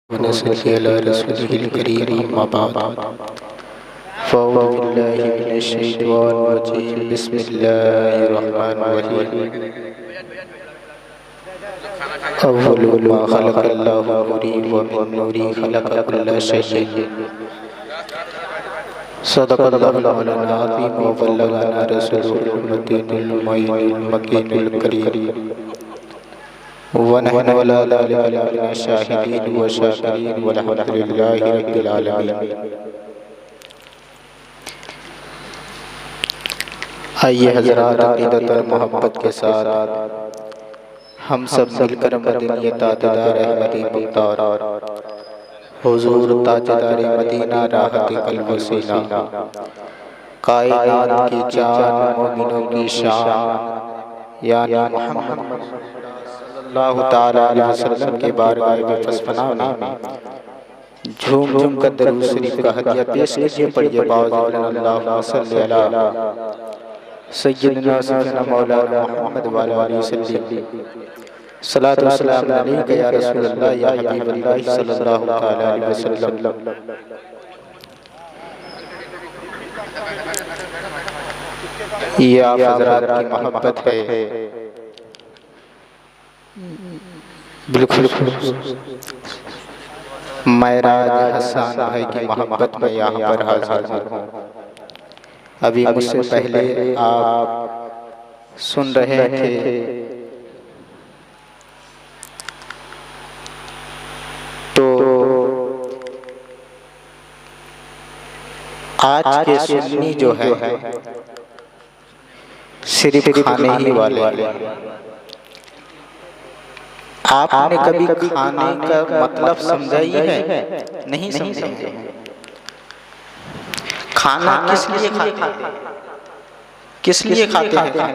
वनसल्ली अला रसूलिहिल करीम अम्मा बाद फ़अऊज़ु बिल्लाहि मिनश शैतानिर रजीम बिस्मिल्लाहिर रहमानिर रहीम अव्वलु मा खलक़ल्लाहु नूरी व मिन नूरी खलक़ कुल्ला शैइन सदक़ल्लाहुल मौलाना अज़ीम व बल्लगना रसूलुहुल मतीनुल मुइनुल मकीनुल करीम वनहनु अला ज़ालिका मिन शाहिदीन व शाकिरीन वल्हम्दुलिल्लाहि रब्बिल आलमीन। आइए हज़रात, अक़ीदत और मोहब्बत के साथ हम सब मिलकर मदनी ताजदार अहमदी मुख्तार हुज़ूर ताजदार मदीना राहत क़ल्ब व सीना कायनात की जान मोमिनों की शान यानी मुहम्मद सल्लल्लाहु ताला अलैहि वसल्लम के बारगाह में फसफना में झूम झूम कर दरूद शरीफ का हदिया पेश कीजिए। पढ़िए बावज़ अल्लाहुम्मा सल्लि अला सय्यिदना सय्यिदना मौलाना मुहम्मद व अला आलिहि वसल्लम सलात व सलाम अलैका या रसूलल्लाह या हबीबल्लाह सल्लल्लाहु ताला अलैहि वसल्लम। ये आप हज़रात की मोहब्बत है, बिल्कुल महराज हसन भाई की मोहब्बत में यहाँ पर हाज़िर हूँ। अभी मुझसे पहले आप सुन रहे थे तो आज के सुन्नी जो है सिर्फ खाने ही वाले। आपने कभी खाने का मतलब समझा ही है? नहीं समझे। खाना किस लिए खाते हैं? किस लिए खाते हैं?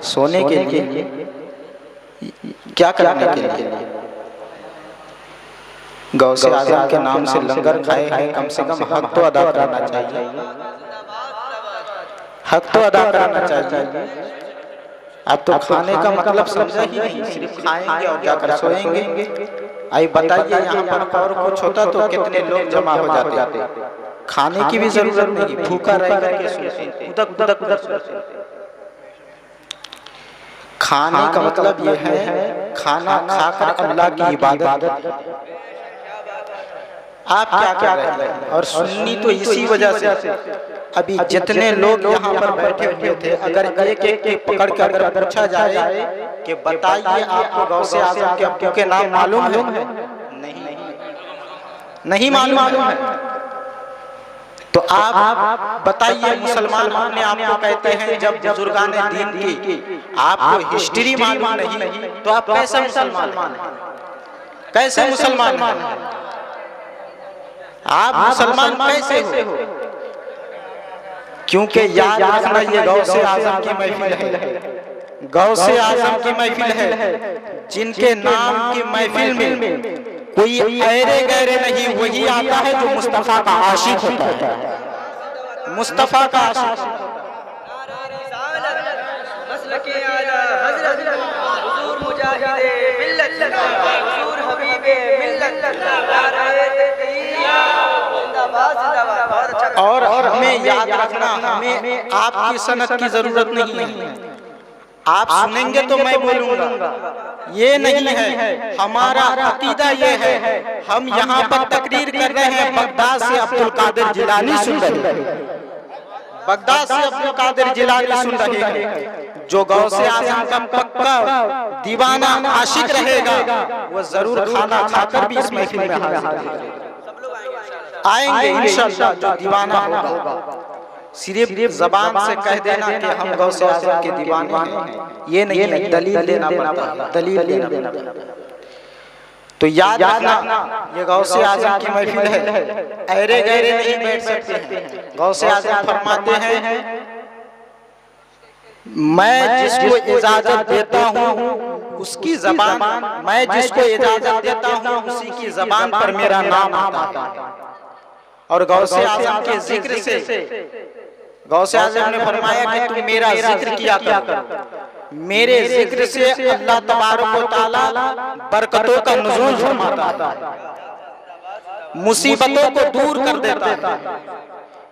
सोने के लिए? क्या करने के लिए? गौसे आज़म के नाम से लंगर खाए हैं, कम से कम हक तो अदा करना चाहिए। हक तो अदा करना चाहिए। अब तो खाने का मतलब समझा ही नहीं, सिर्फ खाएंगे और जाकर सोएंगे। आई बताइए, यहाँ पर और कुछ होता तो कितने लोग जमा हो जाते। खाने की भी जरूरत नहीं, भूखा रहेगा कैसे? खाने का मतलब ये है खाना खाकर अल्लाह की इबादत। आप क्या कर रहे हैं? और सुन्नी तो इसी वजह से अभी जितने लोग यहाँ पर बैठे हुए थे, अगर एक एक पकड़ कर अगर पूछा जाए कि बताइए आपको गौसे आज़म के अब्बू के नाम मालूम है? नहीं मालूम है। तो आप बताइए, मुसलमान अपने आप को कहते हैं, जब बुजुर्गान दीन की आपको हिस्ट्री मालूम नहीं तो आप कैसे मुसलमान? कैसे मुसलमान? आप मुसलमान कैसे हो? क्योंकि याद रखना, ये गौसे आज़म की महफिल है। गौसे आज़म की महफिल है। जिनके नाम की महफिल में कोई ऐरे गैरे नहीं, वही आता है जो मुस्तफा का आशिक होता है। मुस्तफा का आशिक। और हमें याद रखना, हमें आपकी सनद की जरूरत नहीं है। आप सुनेंगे तो मैं बोलूंगा, ये नहीं है। हमारा अकीदा ये है, हम यहाँ पर तकरीर कर रहे हैं, बगदाद से अब्दुल कादिर जिलानी सुन रहे हैं। बगदाद से अब्दुल कादिर जिलानी सुन रहे हैं। जो गौसे आज़म का पक्का दीवाना आशिक रहेगा, वो जरूर खाना खाकर भी इस महफिल में हाजिर आएंगे इंशाअल्लाह। जो दीवाना होगा, सिर्फ ज़बान से कह देना कि हम गौसे आज़म के दीवाने हैं, ये नहीं, दलील देना पड़ता है। दलील देना। तो याद रखना, ये गौसे आज़म की महफिल है, ऐरे गैरे नहीं बैठ सकते हैं। गौसे आज़म फरमाते हैं, मैं जिसको इजाजत देता हूँ उसकी ज़बान, मैं जिसको इजाजत देता हूँ उसी की ज़बान पर मेरा नाम आता है। और गौसे आज़म के जिक्र से गौसे आज़म ने फरमाया कि तुम मेरा जिक्र किया करो। मेरे जिक्र से अल्लाह तबारक व तआला बरकतों का नुज़ूल फरमाता है। मुसीबतों को दूर कर देता है।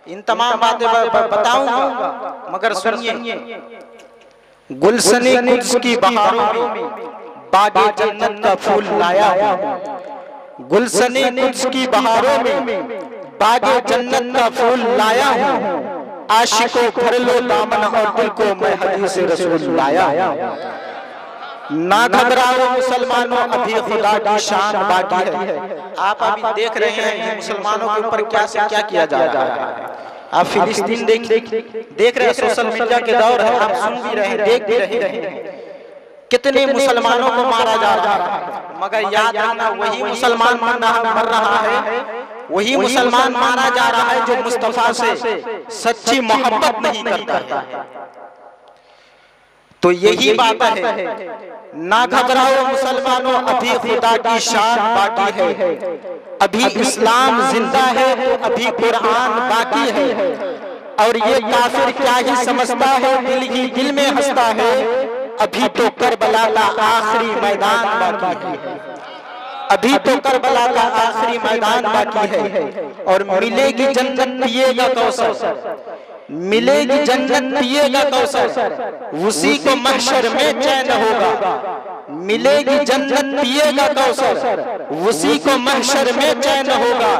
इन तमाम बातें बताऊंगा, मगर सुनिए। गुलशने कुद्स की बहारों में बागे जन्नत का फूल लाया हूँ। गुलशने कुद्स की बहारों में बागे जन्नत का फूल लाया हूँ। आशिकों भर लो दामन और दिल को मैं हदीस रसूल लाया हूँ। ना घबराओ मुसलमानों, अभी खुदा की शान बाकी है। आप अभी देख रहे हैं कि मुसलमानों के ऊपर क्या से क्या किया जा रहा है। आप फिलिस्तीन देख रहे हैं, सोशल मीडिया के दौर है, आप सुन भी रहे हैं, देख भी रहे हैं कितने मुसलमानों को मारा जा रहा है। मगर याद रखना, वही मुसलमान मर रहा है, वही मुसलमान मारा जा रहा है जो मुस्तफा से सच्ची मोहब्बत नहीं करता है। तो यही बात है, ना घबराओ मुसलमानों, अभी खुदा की शान बाकी है। अभी इस्लाम जिंदा है तो अभी कुरान बाकी है। और ये काफिर क्या ही समझता है, दिल ही दिल में हंसता है। अभी तो करबला का आखिरी मैदान बाकी है। अभी तो करबला का आखिरी मैदान बाकी है। और मिलेगी जन्नत पिएगा कौसर, मिलेगी जन्नत पिएगा कौसर, उसी को महशर में चैन होगा। मिलेगी जन्नत पिएगा कौसर, उसी को महशर में चैन होगा।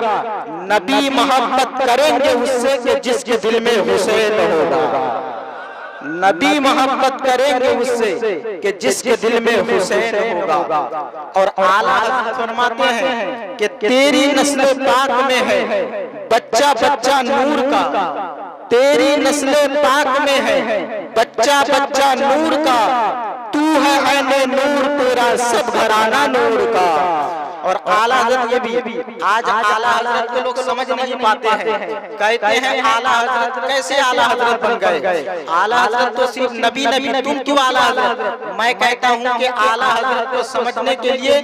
नबी मोहब्बत करेंगे उससे कि जिसके दिल में हुसैन होगा। नबी मोहब्बत करेंगे उससे कि जिसके दिल में हुसैन होगा। और आला हज़रत फरमाते हैं कि तेरी नस्ल पाक में है बच्चा बच्चा नूर का। तेरी नस्ल पाक में है बच्चा बच्चा नूर का। तू है ऐने नूर, तेरा सब घराना नूर का। और आला हज़रत, ये भी आज आला हज़रत को लोग समझ नहीं पाते हैं। कहते हैं आला हज़रत, कैसे आला हज़रत बन गए? आला हज़रत तो सिर्फ नबी, तुम क्यों आला हज़रत? मैं कहता हूँ कि आला हज़रत को समझने के लिए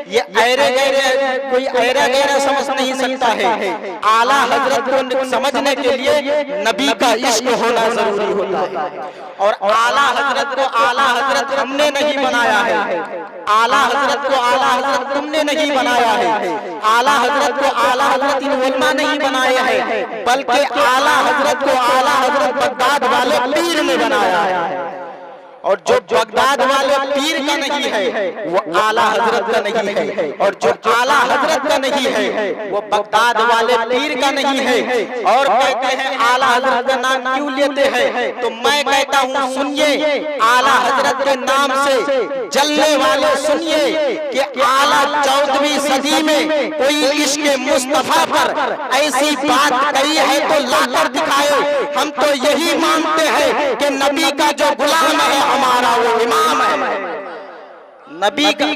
ये ऐरे गैरे, कोई ऐरा गैरा समझ नहीं सकता है। आला हज़रत को समझने के लिए नबी का इश्क होना जरूरी होता है। और आला हज़रत को आला हज़रत हमने नहीं बनाया है। आला हज़रत को आला हज़रत तुमने नहीं बनाया है। आला हज़रत को आला हज़रत इन उलमा नहीं बनाए हैं, बल्कि आला हज़रत को आला हज़रत बगदाद वाले पीर ने बनाया है। और जो बगदाद वाले पीर का नहीं है वो आला हज़रत का नहीं है। और जो आला हज़रत का नहीं है वो बगदाद वाले पीर का नहीं है। और कहते हैं आला हज़रत का नाम क्यों लेते हैं? तो मैं कहता हूँ सुनिए, आला हज़रत के नाम से जलने वाले सुनिए कि आला 14वीं सदी में कोई इश्क़ मुस्तफा पर ऐसी बात कही है तो लाकर दिखाए। हम तो यही मानते हैं कि नबी का जो गुलाम है हमारा वो इमाम है। नबी का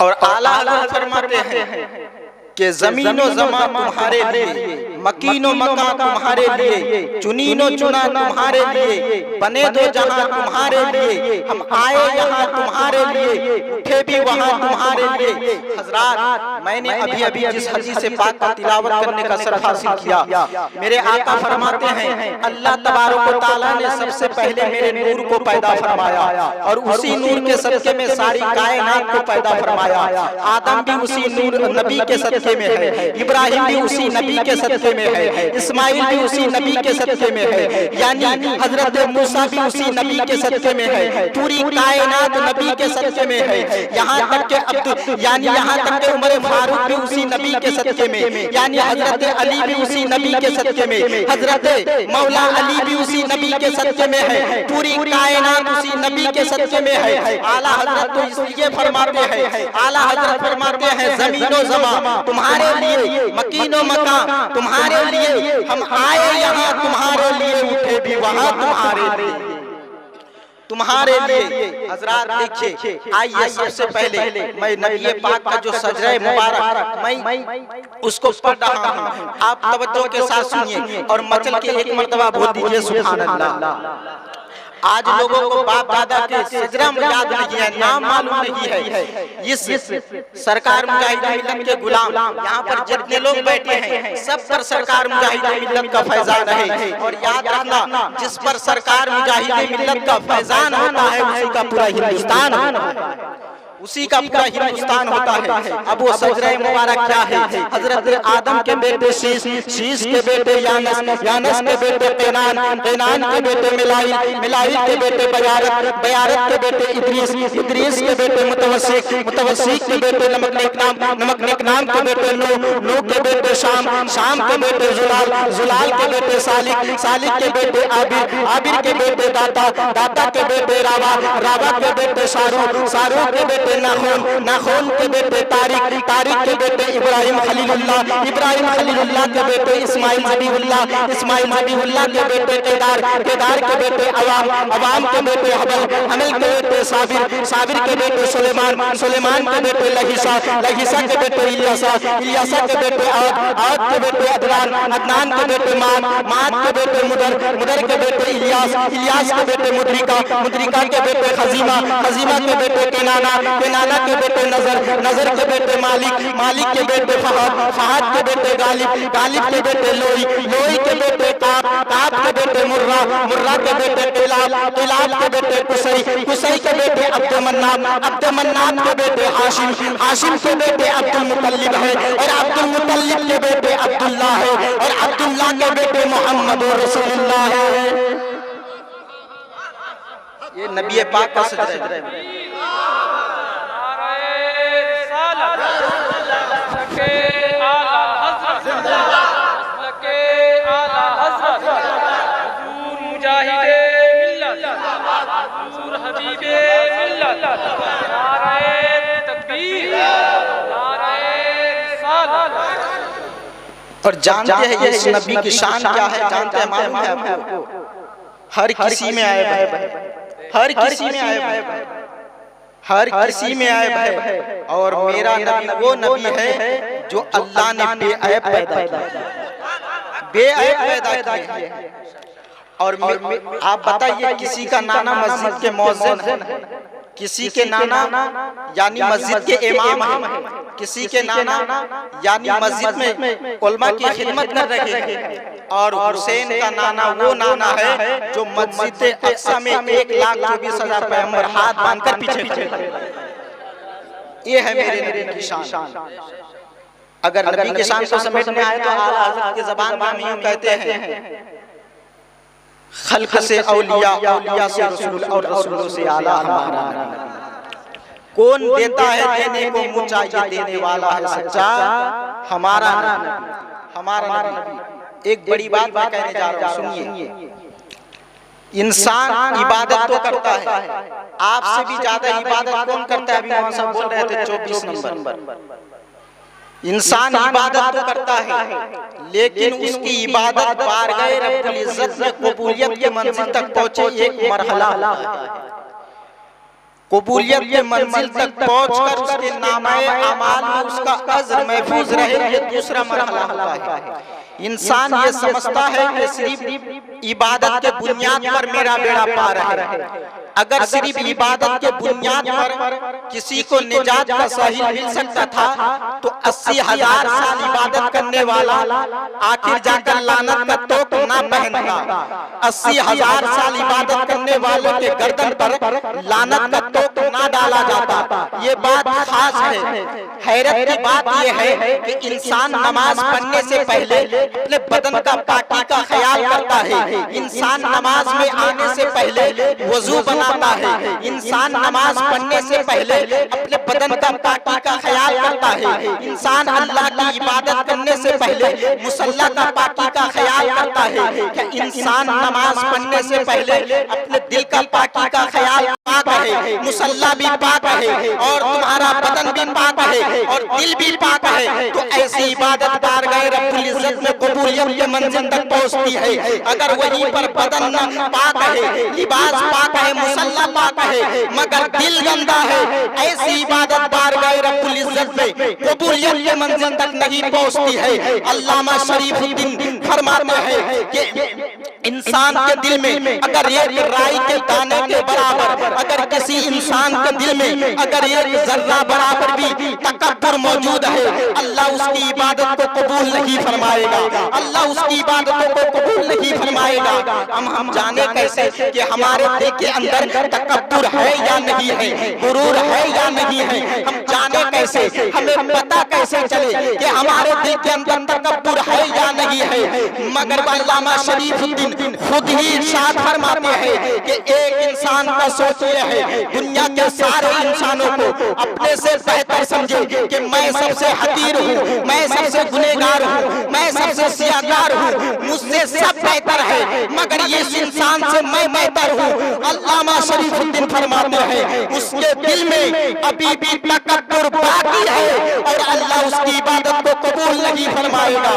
और आला हज़रत फरमाते हैं कि ज़मीनो ज़मा तुम्हारे लिए, मकीनो मका तुम्हारे लिए, चुनीनो चुना तुम्हारे लिए, बने दो जहां तुम्हारे लिए। हम आए यहाँ तुम्हारे लिए, उठे भी वहाँ तुम्हारे लिए। हज़रात, मैंने अभी अभी जिस हदीस पाक का तिलावत करने का शरफ हासिल किया, मेरे आका फरमाते हैं अल्लाह तबारक व तआला ने सबसे पहले मेरे नूर को पैदा फरमाया और उसी नूर के सदके में सारी कायनात को पैदा फरमाया। आदम भी उसी नूर नबी के सदके में है, इब्राहिम भी उसी नबी के सदके में है, इस्माइल भी उसी नबी के सदके में है, यानी हजरत मूसा भी उसी नबी के सदके में है। पूरी कायनात नबी के सदके में है। यहाँ तक के अब्दुल यानी यहाँ तक के उमर फारूक भी उसी नबी के सदके में, यानी हजरत अली भी उसी नबी के सदके में, हजरत मौला अली भी उसी नबी के सदके में है। पूरी कायनात उसी नबी के सदके में है। आला हजरत तो इसलिए फरमाते हैं, आला हजरत फरमाते हैं ज़मीनो ज़मा तुम्हारे लिए, मकीनो मका तुम्हारे लिए। हम आए यहाँ तुम्हारे लिए, उठे भी वहाँ तुम्हारे लिए, तुम्हारे लिए। हजरात देखिए, आइए सबसे पहले मैं नबी पाक का जो सजरे मुबारक मैं उसको पढ़ रहा हूँ, आप तवज्जो के साथ सुनिए और मचल के एक मर्तबा बोल दीजिए सुभान अल्लाह। आज लोगों को बाप दादा के सजरा याद नहीं है, नाम मालूम नहीं है। इस सरकार मुजाहिदीन मिल्लत के गुलाम यहाँ पर जितने लोग बैठे हैं सब पर सरकार मुजाहिदीन मिल्लत का फैजान है। और याद रखना, जिस पर सरकार मुजाहिदीन मिल्लत का फैजान होता है उसी का पूरा हिंदुस्तान होता है, उसी का पूरा हिंदुस्तान होता है। अब वो सजरा मुबारक क्या है? हजरत आदम के बेटे शीश, शीश के बेटे यानस, यानस के बेटे कैनान, कैनान के बेटे मिलाइल, मिलाइल के बेटे बयारत, बयारत के बेटे इद्रीस, इद्रीस के बेटे मुतवस्सिक, मुतवस्सिक के बेटे नमकनिकनाम, नमकनिकनाम के बेटे नूह, नूह के बेटे शाम, शाम के बेटे जुलाल, जुलाल के बेटे सालिक, सालिक के बेटे आबिर, आबिर के बेटे दाता, दाता के बेटे रावा, रावा के बेटे शाहरुख, शाहरुख के बेटे नाखून, नाखून के बेटे तारिक, तारिक के बेटे इब्राहिम खलीलुल्लाह, इब्राहिम खलीलुल्लाह के बेटे इस्माइल ज़बीहुल्लाह, इस्माइल ज़बीहुल्लाह के बेटे केदार, केदार के बेटे अवाम, अवाम के बेटे हबल, हबल के बेटे साबिर, साबिर के बेटे सुलेमान, सुलेमान के बेटे लहीसा, लहीसा के बेटे इलियासा, इलियासा के बेटे आद, आद के बेटे अदनान, अदनान के बेटे माद, माद के बेटे मुदर, मुदर के बेटे इलियास, इलियास के बेटे मुद्रिका, मुद्रिका के बेटे खजीमा, खजीमा के बेटे केनाना, केनाना के बेटे नजर, नजर के बेटे मालिक, मालिक के बेटे फहद, फहद के बेटे गालिब, गालिब के बेटे लोई, लोई के बेटे काब, काब के बेटे मुर्रा, मुर्रा के बेटे किलाब, किलाब के बेटे कुसई, कुसई के बेटे अब्दुमन्नान, अब्दुमन्नान के बेटे हाशिम, हाशिम के बेटे अब्दुल मुतल्लिब है और अब्दुल मुतल्लिब के बेटे अब्दुल्लाह है और अब्दुल्लाह के बेटे मोहम्मद रसूलुल्लाह है। ये नबी पाक का सजदा है। और जानते हैं ये इस नबी की शान क्या है? जानते हैं, मालूम है आपको? हर किसी में आए भाई, हर किसी में आए भाई, हर किसी में आए भाई। और मेरा नबी वो नबी है जो अल्लाह ने बेऐब पैदा किया, बेऐब पैदा किया। और आप बताइए, किसी का नाना मस्जिद के मौज़िन है, किसी के नाना यानी मस्जिद के इमाम है, किसी के नाना यानी मस्जिद में उलमा की खिदमत कर रहे हैं। और हुसैन का नाना वो नाना है जो मस्जिद अक्सा में 1,24,000 पैगंबर हाथ बांधकर पीछे पीछे। ये है मेरे नबी की शान। अगर नबी की शान को समेटने आए तो आला हज़रत की ज़बान में हम यूं कहते हैं, खल्क से औलिया, औलिया से रसूल और रसूलों से आला हमारा नबी। कौन देता है देने को, मुँह चाहिए देने वाला है सच्चा हमारा नबी, हमारा नबी। एक बड़ी बात मैं कहने जा रहा हूँ, सुनिए। इंसान इबादत तो करता है, आपसे भी ज्यादा इबादत कौन करता है? अभी वहां सब बोल रहे थे 24 नंबर। इंसान इबादत तो करता है, लेकिन उसकी इबादत बारगाह रब्बुल इज्जत में कबूलियत के मंजिल तक पहुंचे एक मरहला होता है। कबूलियत के मंजिल तक पहुंचकर उसके नामाए अमाल में उसका अज़्र महफूज रहे, ये दूसरा मरहला होता है। इंसान ये समझता है कि सिर्फ इबादत के बुनियाद पर मेरा बेड़ा पार है। अगर सिर्फ इबादत के बुनियाद पर किसी को निजात का साहिल मिल सकता था तो 80,000 साल इबादत करने वाला आखिर जाकर लानत का तोक ना पहनता। 80,000 साल इबादत करने वालों के गर्दन पर लानत का तोक ना डाला जाता। ये बात खास है। हैरत की बात यह है कि इंसान नमाज पढ़ने से पहले अपने बदन का पाकी का ख्याल करता है। इंसान नमाज में आने से पहले वजू बनाता है। इंसान नमाज पढ़ने से पहले अपने बदन का पाकी का ख्याल करता है। इंसान अल्लाह की इबादत करने से पहले मुसल्ला का पाकी का ख्याल करता है। क्या इंसान नमाज पढ़ने से पहले अपने दिल का पाकी का ख्याल पाक है, मुसल्ला भी पाक है और तुम्हारा बदन भी पाक है और दिल भी पाक है, तो ऐसी इबादत बारगाह रब्बुल इज्जत में कबूलियत के मंजिल तक पहुंचती है। अगर वहीं पर बदन पाक है, लिबास पाक है, मुसल्ला पाक है, मगर दिल गंदा है, ऐसी इबादत बारगाह रब्बुल इज्जत में कबूलियत के मंजिल तक नहीं पहुंचती है। अल्लामा शरीफुद्दीन फरमाते हैं कि इंसान के दिल में अगर एक राई के दाने के बराबर, अगर किसी इंसान के दिल में अगर एक जर्रा बराबर भी तकब्बुर मौजूद है, अल्लाह उसकी इबादत को कबूल नहीं फरमाएगा, अल्लाह उसकी इबादतों को कबूल नहीं फरमाएगा। हम जाने कैसे कि हमारे दिल के अंदर तकब्बुर है या नहीं है, गुरूर है या नहीं है, हम जाने कैसे, हमें पता कैसे चले कि हमारे दिल के अंदर तकब्बुर है या नहीं है। मगर अल्लामा शरीफुद्दीन खुद ही इरशाद फरमाते हैं कि एक इंसान का सोच ये है, दुनिया के सारे इंसानों को अपने से बेहतर समझे कि मैं सबसे हकीर हूँ, मैं सबसे गुनहगार हूँ, मैं सबसे सियाहकार हूँ, मुझसे सब बेहतर है, मगर इस इंसान से मैं बेहतर हूँ। अल्लामा शरीफुद्दीन फरमाते हैं उसके दिल में अभी भी तकब्बुर बाकी है और अल्लाह उसकी इबादत को कबूल नहीं फरमाएगा।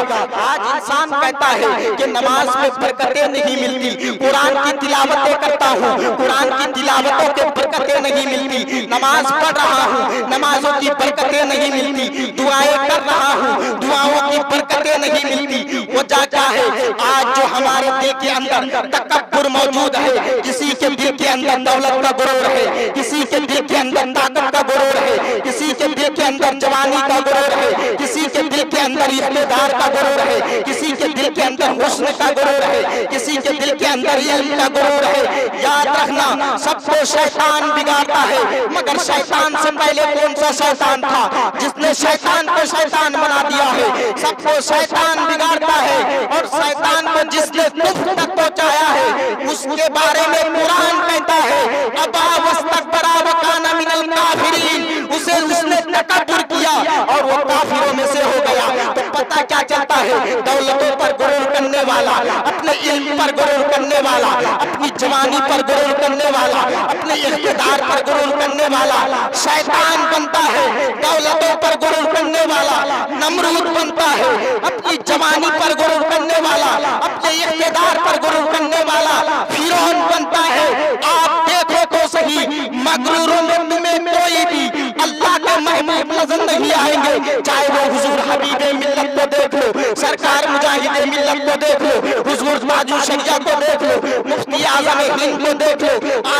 आज इंसान कहता है कि नमाज में बरकतें नहीं मिलती, कुरान की तिलावतें करता हूँ, कुरान की तिलावतों के बरकतें नहीं मिलती, नमाज पढ़ रहा हूँ, नमाजों की बरकतें नहीं मिलती, दुआएं कर रहा हूँ, दुआओं की बरकतें नहीं मिलती। वजह क्या है? आज जो हमारे दिल के अंदर तकब्बुर मौजूद है, किसी के दिल के अंदर दौलत का गुरूर है, किसी के दिल के अंदर ताकत का गुरूर है, किसी के दिल के अंदर जवानी का गुरूर है, किसी के दिल के अंदर इख्तिदार का गुरूर है, किसी के दिल के अंदर हुस्न का गुरूर है, किसी के दिल के अंदर इल्म का गुरूर है। याद रखना, सबको शैतान बिगाड़ता है, मगर शैतान से पहले कौन सा शैतान था जिसने शैतान को शैतान बना दिया है? सबको शैतान बिगाड़ता है और शैतान को जिसने कुफ्र तक पहुंचाया है उसके बारे में कुरान कहता है अबा वस्तकबरा व काना मिनल काफिरीन, उसे उसने तकब्बुर किया और वो काफिरों में से हो गया। तो पता क्या चलता है? दौलतों पर गुरूर करने वाला, अपने इल्म पर गुरूर करने वाला, अपनी जवानी पर गुरूर करने वाला, अपने इख्तिदार पर गुरूर करने वाला शैतान बनता है। दौलतों पर गुरूर करने वाला नमरूद बनता है, अपनी जवानी पर गुरूर करने वाला, अपने इख्तिदार पर गुरूर करने वाला फिरौन बनता है। आप देखो तो सही, मगरूरों में तुम्हें कोई भी अल्लाह के महबूब नजर नहीं आएंगे, चाहे वो हुजूर हबीबे मिल्लत को देख लो, सरकार मुजाहिदे मिल्लत को देख लो, हुजूर बाजू शरिया को देख लो, मुफ्ती आजम हिंद को देख लो,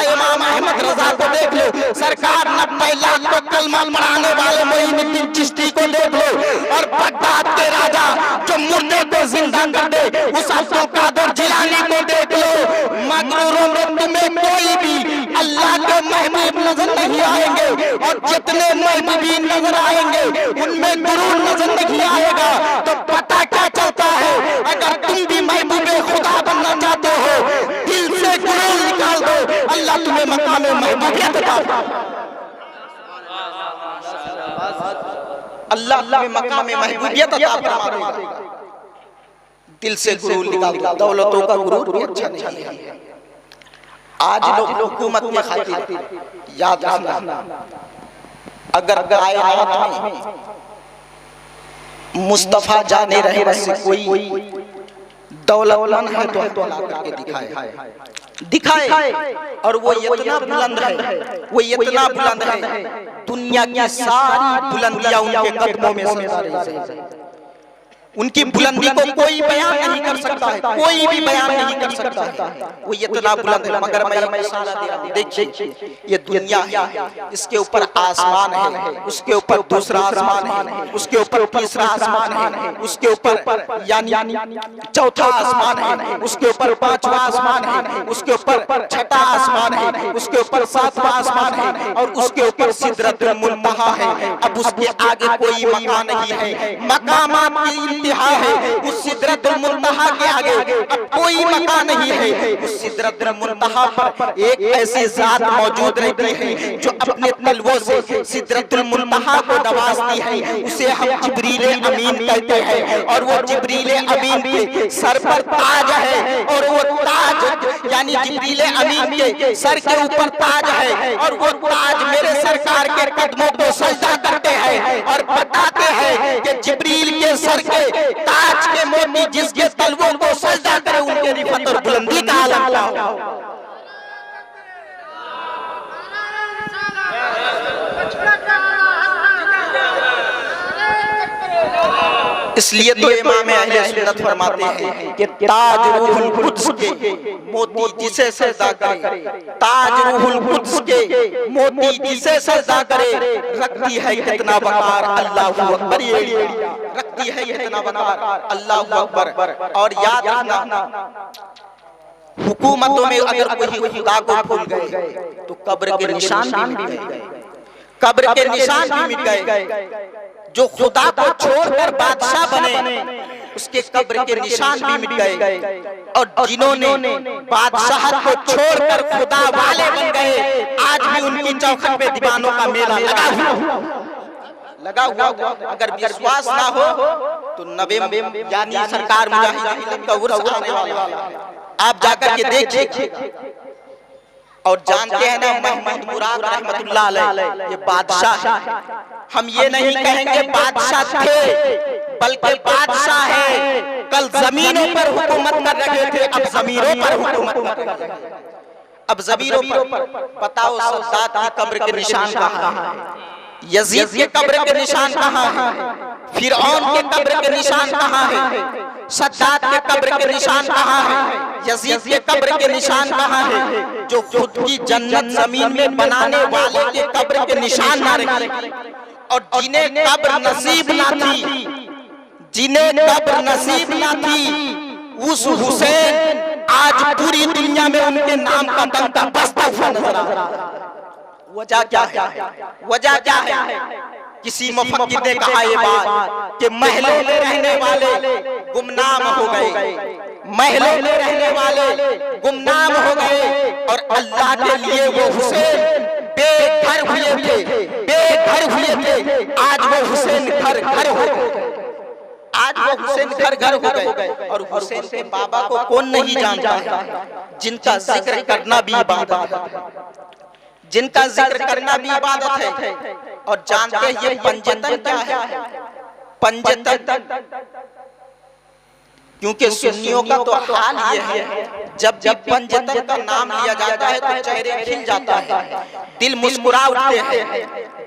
इमाम अहमद रजा को देख लो, सरकार 90 लाख को कलमा पढ़ाने वाले मोइनुद्दीन चिश्ती को देख लो, और बगदाद के राजा जो मुर्दे को जिंदा कर दे उस अब्दुल कादिर जिलानी को देख लो। मगरूरों में तुम्हें कोई भी अल्लाह के महबूब नजर नहीं आएंगे और जितने महबूबीन नजर आएंगे उनमें गुरूर नजर नहीं आएगा। तो पता क्या चलता है? अगर तुम भी महबूबे खुदा बनना चाहते हो, दिल से गुरूर निकाल दो, अल्लाह तुम्हें मकाम महबूबियत अता फरमाएगा। अल्लाह तुम्हें मकाम महबूबियत अता फरमाएगा। दिल से गुरूर निकाल दो, दौलतों का गुरूर भी अच्छा नहीं है। आज लोग हुकूमत के खातिर, याद रखना, अगर कायनात में मुस्तफा जाने रहे से कोई दौलतमंद है तो ला करके दिखाए और वो इतना बुलंद है, वो इतना बुलंद है, दुनिया की सारी बुलंदियां उनके कदमों में से, उनकी बुलंदी को कोई बयान नहीं कर सकता है, कोई भी बयान नहीं कर सकता है, वो इतना बुलंद है। मगर मैं इशारा दे रहा हूं, देखिए ये दुनिया है, इसके ऊपर आसमान है, उसके ऊपर दूसरा आसमान है, उसके ऊपर तीसरा आसमान है, उसके ऊपर यानी चौथा आसमान है, उसके ऊपर पांचवा आसमान है, उसके ऊपर छठा आसमान है, उसके ऊपर सातवां आसमान है और उसके ऊपर सिदरतुल मुंतहा है। अब उसके आगे कोई मकान नहीं है, मकामात की इंतहा है, उस सिदरतुल मुंतहा के आगे अब कोई मकान नहीं है। उस सिदरतुल मुंतहा पर एक ऐसी जात मौजूद रहती है जो अपने तलवों से सिदरतुल मुंतहा को नवाजती है, उसे हम जिब्रील अमीन कहते हैं। और वो जिब्रील अमीन के सर पर ताज है और वो ताज यानी जिब्रील अमीन के सर के ऊपर ताज है और वो ताज मेरे सरकार के कदमों को सजदा करते हैं और बताते हैं कि जिब्रील के सर के ताज के मोती जिसके तलवों को सजदा करे उनके रिफत और बुलंदी का आलम लाओ। इसलिए तो इमाम अहले सुन्नत फरमाते हैं कि ताज रूहुल कुद्स के मोती जिसे सजदा करे, ताज रूहुल कुद्स के मोती जिसे सजदा करे, रखती है कितना वकार अल्लाहु अकबर, ये रखती है कितना वकार अल्लाहु अकबर। और याद रखना, हुकूमतों में अगर कोई खुदा को भूल गए तो कब्र के निशान भी मिट गए, कब्र के निशान भी मिट गए। जो खुदा को छोड़कर बादशाह बने उसके कब्र के निशान भी मिट गए, और जिन्होंने बादशाह को छोड़कर खुदा वाले बन गए आज भी उनकी चौखट पे दीवानों का मेला लगा हुआ। अगर विश्वास ना हो तो नबी यानी सरकार मुजाहिदीन का उर्स आने वाला, आप जाकर के देखिए। और जानते हैं ना महमूद मुराद रहमतुल्लाह अलैह ये बादशाह है। हम ये नहीं कहेंगे बादशाह थे, बल्कि बादशाह है। कल जमीनों पर हुकूमत कर रहे थे, अब जमीनों पर हुकूमत कर रहे हैं। अब जमीनों पर बताओ सद्दात की कब्र के निशान कहाँ है? यजीद के कब्र के निशान कहाँ है? फिरौन के कब्र के निशान कहाँ है? सद्दात के कब्र के निशान कहाँ है? यजीद के कब्र के निशान कहाँ है? जो खुद की जन्नत जमीन में बनाने वाले के कब्र के निशान ना रखे, और जिन्हें कब्र नसीब ना थी, जिन्हें कब्र नसीब ना थी, उस हुसैन आज पूरी दुनिया में उनके नाम का दमका बसता हुआ नजर आ रहा है। वजह क्या है? वजह क्या है? किसी मुफक्किर ने कहा ये बात कि महलों में रहने वाले गुमनाम हो गए, महलों में रहने वाले गुमनाम हो गए, और अल्लाह के लिए वो हुसैन बेघर हुए थे, बेघर हुए थे। आज वो हुसैन घर घर हो गए, आज वो हुसैन घर घर हो गए। और हुसैन के बाबा को कौन नहीं जानता है, जिनका जिक्र करना भी इबादत है, जिनका जिक्र करना भी इबादत है। और जानते हैं ये पंजतन क्या है? पंजतन, क्योंकि सुन्नियों का तो हाल ये है, जब जब पंजतन का नाम लिया जाता है तो चेहरे खिल जाता है, दिल मुस्कुरा उठते हैं,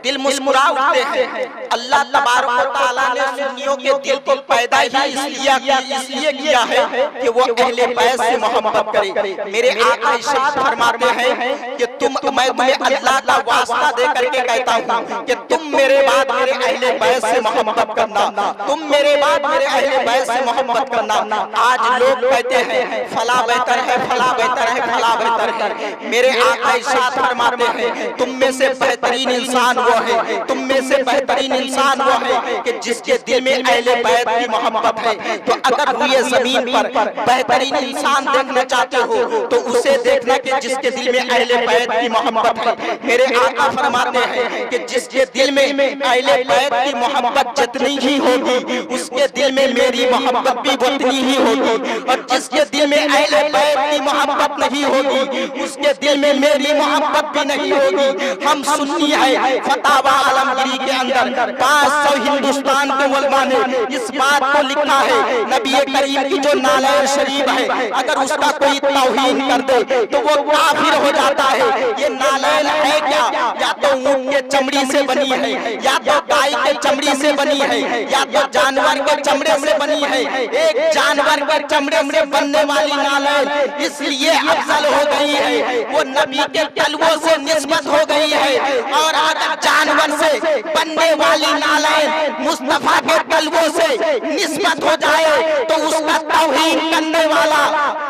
दिल मुस्कुरा उठते हैं। अल्लाह तबारक व तआला ने सुन्नियों के दिल को पैदा ही इसलिए किया है कि वो अहले बैत से मोहब्बत करे। मेरे आका इरशाद फरमाते हैं कि मैं तुम्हें अल्लाह का वास्ता दे करके कहता हूँ कि तुम मेरे बाद मेरे अहले बैत से मोहब्बत करना, तुम मेरे बाद मेरे अहले बैत से मोहब्बत करना। आज लोग कहते हैं फला बेहतर है, फला बेहतर है, फला बेहतर है। मेरे आका इरशाद फरमाते हैं तुम में से बेहतरीन इंसान वो है, तुम में से बेहतरीन इंसान वो है कि जिसके दिल में अहले बैत की मोहब्बत है। तो अगर हुए जमीन पर बेहतरीन इंसान देखना चाहते हो तो उसे देखना कि जिसके दिल में अहले बैत की मोहब्बत है। मेरे आका फरमाते हैं कि जिसके दिल में अहले बैत की मोहब्बत जितनी ही होगी उसके दिल में मेरी मोहब्बत भी उतनी ही होगी, और जिसके दिल में अहले बैत की मोहब्बत नहीं होगी उसके दिल में मेरी मोहब्बत भी नहीं होगी। हम सुन्नी है, फतावा आलमगीरी के अंदर 500 हिंदुस्तान के उलमा ने इस बात को लिखा है, नबी करीम की जो नालैन शरीफ है अगर उसका कोई तौहीन कर दे तो वो काफिर हो जाता है। ये नालैन है क्या? या तो ऊंट के चमड़ी से बनी है, या तो गाय के चमड़ी से बनी है, या तो जानवर के चमड़े से बनी है। एक जानवर के चमड़े से बनने वाली नालैन इसलिए अफजल हो गई है, वो नबी के तलवों से निस्बत हो गई है। और अगर जानवर से बनने वाली नालैन मुस्तफा के तलवों से निस्बत हो जाए तो उसका तौहीन करने वाला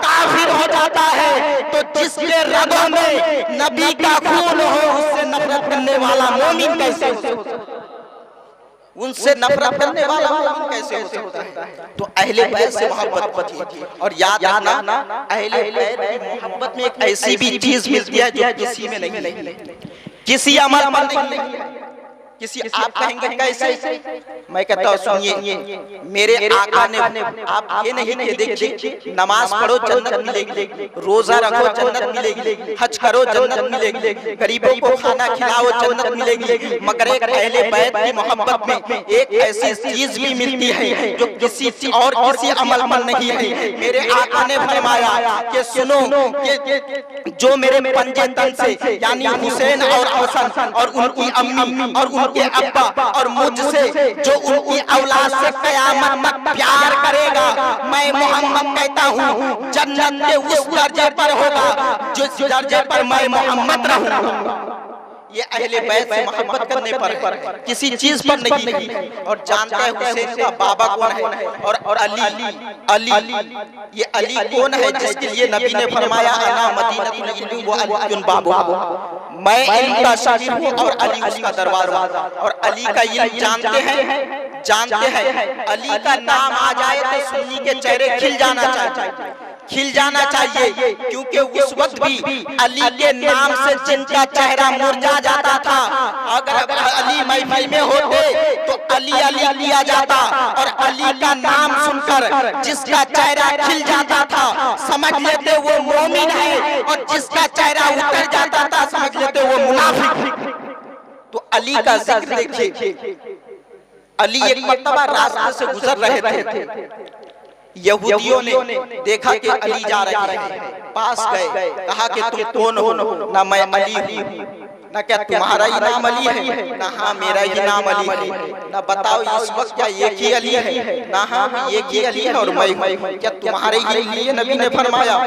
काफिर हो जाता है। तो जिसके रगों में नबी का खून हो उससे नफरत करने वाला मोमिन कैसे हो सकता है? उनसे नफरत करने वाला मोमिन कैसे हो सकता है? तो अहले बैत से मोहब्बत थी। और याद रखना अहले बैत की मोहब्बत में एक ऐसी भी चीज मिलती है जो किसी में नहीं, किसी अमल पर नहीं है, किसी आप कहेंगे कैसे? मैं कहता हूँ सुनिए, मेरे आका ने आप ये नहीं कि देखिए नमाज पढ़ो जन्नत मिलेगी, रोजा रखो जन्नत मिलेगी, हज करो जन्नत मिलेगी, गरीबों को खाना खिलाओ जन्नत मिलेगी, मगर एक अहले बैत की मोहब्बत में एक ऐसी चीज भी मिलती है जो किसी और किसी अमल में नहीं है। मेरे आका ने फरमाया कि सुनो कि जो मेरे पंजे तन से यानी हुसैन और हसन और उनकी अम्मी और उनके अब्बा और मुझसे जो उनकी औलाद से कयामत तक प्यार करेगा, मैं मोहम्मद कहता हूँ जन्नत के उस दर्जे पर होगा जिस दर्जे पर मैं मोहम्मद रहूंगा। ये अहले बैत से मोहब्बत करने पर किसी चीज पर नहीं। और जानते हैं हुसैन का बाबा कौन है? और अली ये अली कौन है जिसके लिए नबी ने फरमाया अना मदीनतुल इल्म व अलीयुन बाबुहा, मैं इल्म का शागिर्द हूँ और अली उसका दरवाजा। और अली का इल्म जानते हैं अली का नाम आ जाए तो सुन्नी के चेहरे खिल जाना चाहिए क्योंकि उस वक्त भी अली के नाम से जिनका चेहरा मुरझा जाता था, अगर अली महफिल में होते तो अली अली लिया जाता, और अली का नाम सुनकर जिसका चेहरा खिल जाता था समझ लेते वो मोमिन है, और जिसका चेहरा उतर जाता था समझ लेते वो मुनाफिक। तो अली का जिक्र देखिए। अली एक मर्तबा रास्ते से गुजर रहे थे, यहूदियों ने देखा कि अली जा रहे हैं, पास गए, कहा कि तुम कौन हो? ना मैं अली हूँ, ना क्या तुम्हारा ही नाम अली है? ना हाँ मेरा ही नाम अली है। ना बताओ इस वक्त क्या एक ही अली है? ना हाँ एक ही अली है और मैं हूँ। क्या तुम्हारे ही लिए नबी ने फरमाया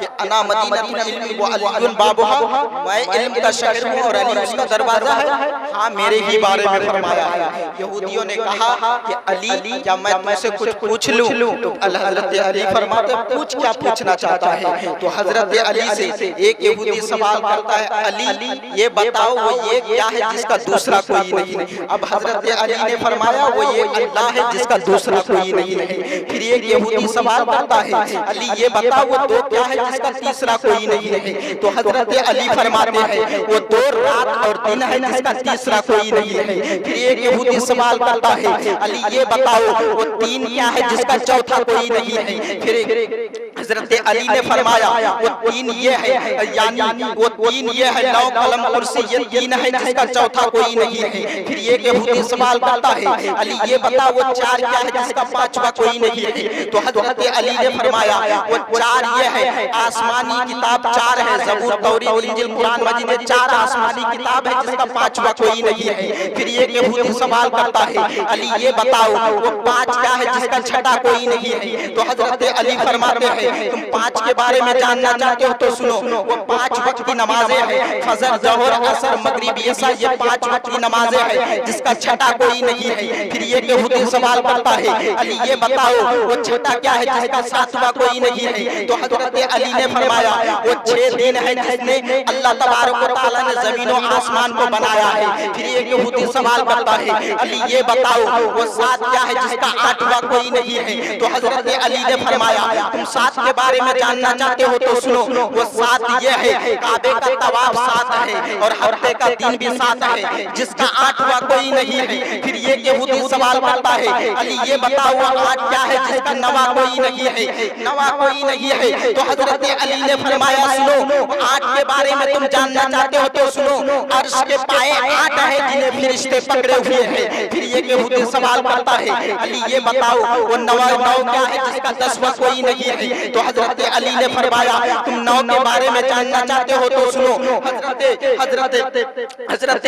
कि अना मदीनतुल इल्म व अलीयुन बाबुहा, मैं इल्म का शहर हूँ और अली उसका दरवाजा है? हाँ मेरे ही बारे में फरमाया है। यहूदियों ने कहा कि अली क्या मैं तुमसे कुछ पूछ लूं? तो हजरत अली फरमाते पूछ, क्या पूछना चाहता है? तो हजरत अली से एक यहूदी सवाल करता है, अली ये बताओ वो ये क्या है जिसका दूसरा कोई नहीं? अब हजरत अली ने फरमाया वो ये अल्लाह है जिसका दूसरा कोई नहीं है। फिर एक यहूदी सवाल करता है, अली ये बताओ वो दो क्या है जिसका तीसरा कोई नहीं है? तो हजरत अली फरमाते हैं वो दो रात और दिन है जिसका तीसरा कोई नहीं है। फिर एक यहूदी सवाल करता है, अली ये बताओ वो तीन क्या है जिसका चौथा कोई नहीं है? फिर हजरत अली ने फरमाया वो तीन ये है, यानी वो तीन ये है लौ कलम कुर्सी, ये तीन है जिसका चौथा कोई नहीं है। फिर ये यहूदी सवाल करता है, अली ये बताओ वो चार क्या है जिसका पांचवा कोई नहीं है? तो हजरत अली ने फरमाया वो चार ये है, आसमानी किताब चार है, ज़बूर तौरात इंजील कुरान मजीद, ये चार आसमानी किताब है जिसका पांचवा कोई नहीं है। फिर ये यहूदी सवाल करता है, अली ये बताओ वो पांच क्या है जिसका छठा कोई नहीं है? तो हजरत अली फरमाते हैं तुम पांच के बारे में जानना चाहते हो तो सुनो, वो पांच वक्त की नमाजें हैं, फजर ज़ोहर असर मगरिब ईशा, ये पांच वक्त की नमाजें हैं जिसका छठा कोई नहीं है। फिर ये यहूदी सवाल करता है, अली ये बताओ वो छठा क्या है जिसका सातवां कोई नहीं है? तो हजरत अली ने फरमाया वो 6 दिन है जिसने अल्लाह तबारक व तआला ने जमीन और आसमान को बनाया है। फिर ये यहूदी सवाल करता है, अली ये बताओ वो 7 क्या है जिसका 8वां कोई नहीं है? तो हजरत अली ने फरमाया तुम 7 के बारे में जानना चाहते हो तो सुनो, वो 7 ये है, काबे का तवाफ 7 है और हफ्ते का दिन भी 7 है जिसका 8वां कोई नहीं है। फिर ये यहूदी सवाल करता है, अली ये बताओ वो 8 क्या है जिसका 9वां कोई नहीं है? 9वां कोई नहीं है। तो हजरत अली ने फरमाया सुनो, 8 के बारे में तुम जानना चाहते हो तो सुनो, अर्श के पाए 8 है जिन्हें फरिश्ते पकड़े हुए हैं। फिर ये यहूदी सवाल करता है, अली ये बताओ वो 9 क्या है जिसका 10वां कोई नहीं है? तो हजरत अली ने फरमाया तुम 9 के बारे में जानना चाहते हो तो सुनो, हजरत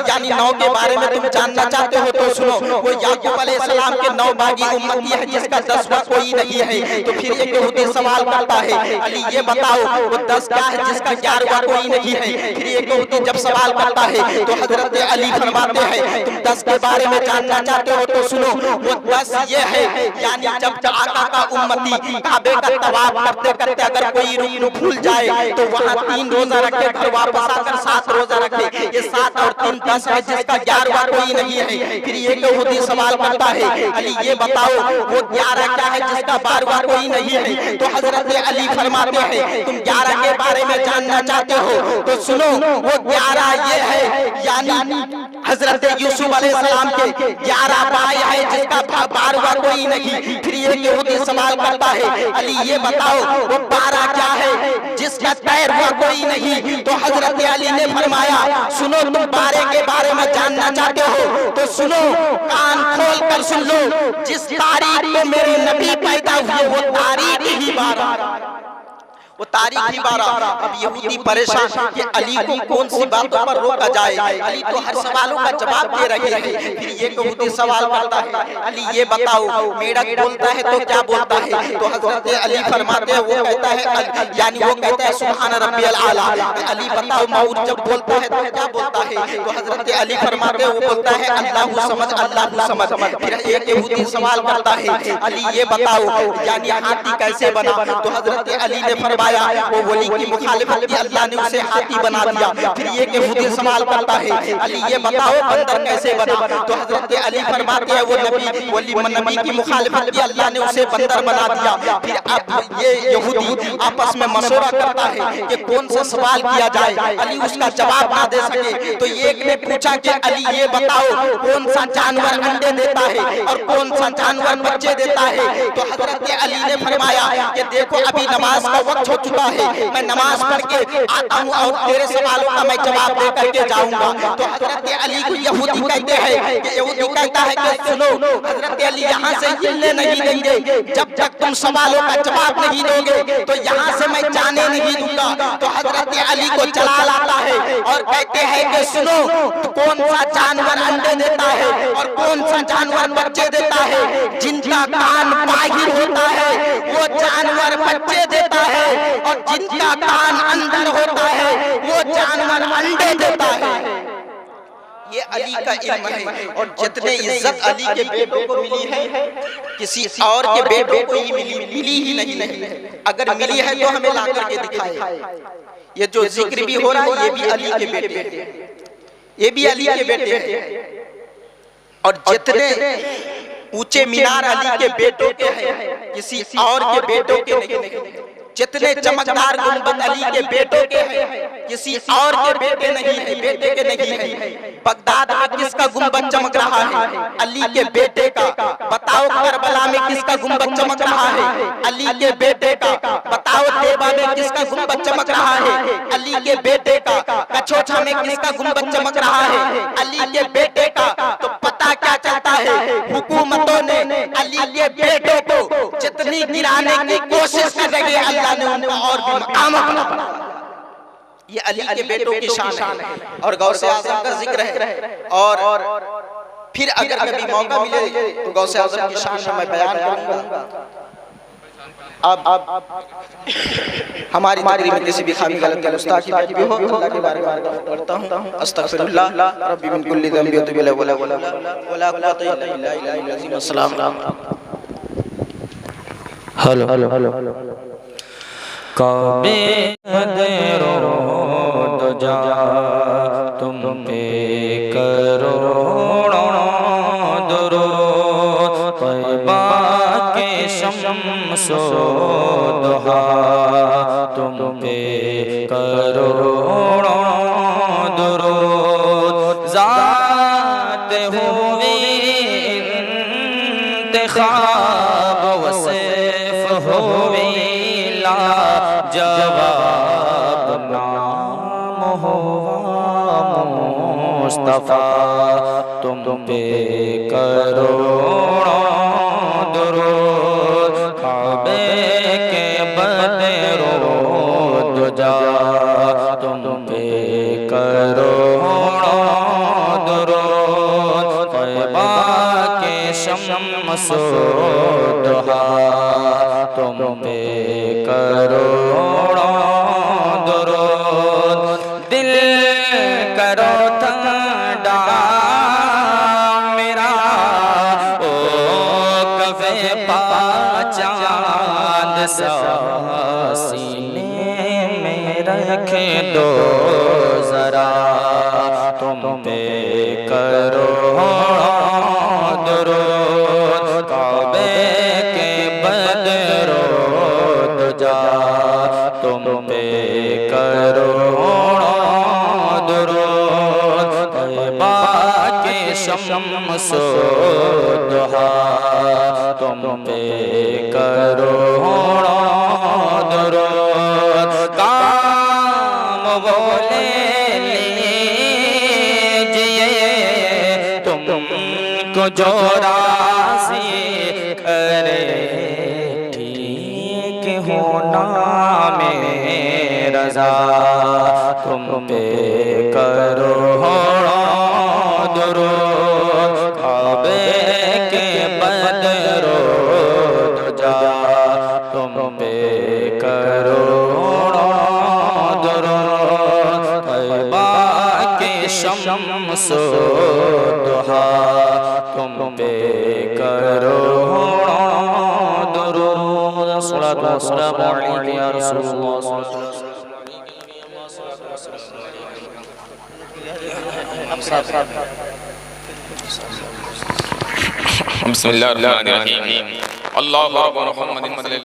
यानी 9 के बारे में तुम जानना चाहते हो तो सुनो, वो याकूब अलैहिस्सलाम के 9 बागी उम्मती है जिसका 10वां कोई नहीं है। तो फिर एक यहूदी सवाल करता है, अली ये बताओ वो 10 क्या है जिसका 11वां कोई नहीं है? फिर एक यहूदी जब सवाल करता है तो हजरत अली फरमाते हैं तुम 10 के बारे में जानना चाहते हो तो सुनो, वो 10 ये है, यानी जब आका का उम्मती काबे का तवाफ करते करते अगर कोई रुकू भूल जाए तो वहाँ 3 रोजा रखे, घर वापस आकर 7 रोजा रखे, ये 7 और 3 10 है जिसका 11वां कोई नहीं है। फिर ये यहूदी सवाल करता है, अली ये बताओ वो 11 क्या है जिसका 12वां कोई नहीं है? तो हजरत अली फरमाते हैं तुम 11 के बारे में जानना चाहते हो तो सुनो, वो 11 ये है, यानी हजरत यूसुफ अलैहिस्सलाम के 11 भाई है जिसका 12वां कोई नहीं। फिर ये यहूदी सवाल करता है, अली ये बताओ वो 12 क्या है जिसका 13वां कोई नहीं? तो हजरत अली ने फरमाया सुनो, तुम 12 के बारे में जानना चाहते हो तो सुनो, कान खोल कर सुन लो, जिस तारीख को मेरे नबी पैदा हुए वो तारीख ही 12, वो तारीख ही 12। अब यहूदी परेशान कि अली को कौन सी बातों पर रोका जाए, अली तो हर सवालों का जवाब दे रहे हैं। फिर ये यहूदी सवाल करता है, अली ये बताओ मेढक बोलता है तो क्या बोलता है? तो हजरत अली फरमाते हैं, वो कहता है यानी वो कहता है सुभान रब्बियल आला। अली बताओ मऊर जब बोलता है तो क्या बोलता है? तो हजरत अली फरमाते हैं, वो बोलता है अल्लाह समझ, अल्लाह समझ। फिर एक यहूदी सवाल करता है, अली ये बताओ यानी हाथी कैसे बना? तो हजरत अली ने फरमाया वो वली की मुखालिफत की, अल्लाह ने उसे हाथी बना दिया। फिर ये यहूदी सवाल करता है, अली ये बताओ बंदर कैसे बना? तो हजरत अली फरमाते हैं वो नबी की मुखालिफत की, अल्लाह ने उसे बंदर बना दिया। फिर अब ये यहूदी आपस में मशवरा करता है कि कौन सा सवाल किया जाए, अली उसका जवाब ना दे सके। तो एक ने पूछा कि अली ये बताओ कौन सा जानवर अंडे देता है और कौन सा जानवर बच्चे देता है? तो हजरत अली ने फरमाया कि देखो अभी नमाज का वक्त हो चुका है, मैं नमाज पढ़ के आता हूँ और तेरे सवालों का मैं जवाब दे करके जाऊंगा। तो हजरत अली को यहूदी कहते हैं कि यहूदी कहता है कि सुनो हजरत अली यहाँ से हिलने नहीं देंगे जब तक तुम सवालों का जवाब नहीं दोगे, तो यहाँ से मैं जाने नहीं दूंगा। तो हजरत अली को चला लाता है और कहते हैं कि सुनो कौन सा जानवर अंडे देता है और कौन सा जानवर बच्चे देता है? जिनका कान बाहिर होता है वो जानवर बच्चे देता है और जिनका कान अंदर होता है वो जानवर अंडे देता है। ये अली का इल्म है। और जितने इज्जत अली के बेटों को मिली है किसी और के बेटों को ही मिली ही नहीं। अगर मिली है तो हमें ला करके दिखाए। ये जो जिक्र भी हो रहा है ये भी अली के बेटे हैं, ये भी अली के बेटे हैं। और जितने ऊंचे मीनार अली के बेटों के हैं किसी और के बेटों के नहीं। जितने चमकदार गुंबद अली के बेटों के हैं किसी और के बेटे नहीं है, बेटे के नहीं है। बगदाद में किसका गुंबद चमक रहा है? अली के बेटे का। बताओ करबला में किसका गुंबद चमक रहा है? अली के बेटे का। बताओ तैबा में किसका गुंबद चमक रहा है? अली के बेटे का। कछोछा में किसका गुंबद चमक रहा है? अली के बेटे का। तो पता क्या चलता है? हुकूमतों ने अली के बेटों को जितनी गिराने की कोशिश कर रही है अल्लाह ने उनको और भी मकाम बना। ये अली के बेटों की शान है और गौसे आज़म का जिक्र है। और फिर अगर कभी मौका मिले तो गौसे आज़म की शान में मैं बयान करूंगा। अब हमारी तकरीर में किसी भी खामी गलती गुस्ताखी भी हो अल्लाह के बारे में करता हूं। अस्तगफिरुल्लाह रब्बी मिन कुल्ली ज़ंबि व तुबु वला कुव्वता इल्ला बिल्लाह। अस्सलाम हेलो काबे दरो दुजा तुम पे करोड़ों दुरूद, तैबा के शम्सो दुहा तुम पे करोड़ों दुरूद। ज़ात हुई इंतिखाब वसिफ हुई जवाब नाम हुआ मुस्तफा तुम पे करोड़ों दुरूद। काबे के बदरो दुजा तुम पे करोड़ों दुरूद, तैबा के शम्सो दुहा तुम पे करोड़ों दुरूद। दिल करो ठंडा मेरा ओ कफे चांद सा सीने में रख दो जरा तुम पे करोड़ों दुरूद। काबे के बदरो दुजा तुम पे करोड़ों दुरूद, तैबा के शम्सो दुहा तुम पे करोड़ों दुरूद। काम वो ले लीजिए तुमको जो राज़ी करे, ठीक कि होना में रजा तुम पे करो दुरूद काबे के बदरो जा तुम पे करो दुरूद तैबा के शम्सो दुहा तुम पे करो दुरूद सल्लल्लाहु अलैहि या रसूलल्लाह बिस्मिल्लाहिर्रहमानिर्रहीम अल्लाहु अकबर मुहम्मदिन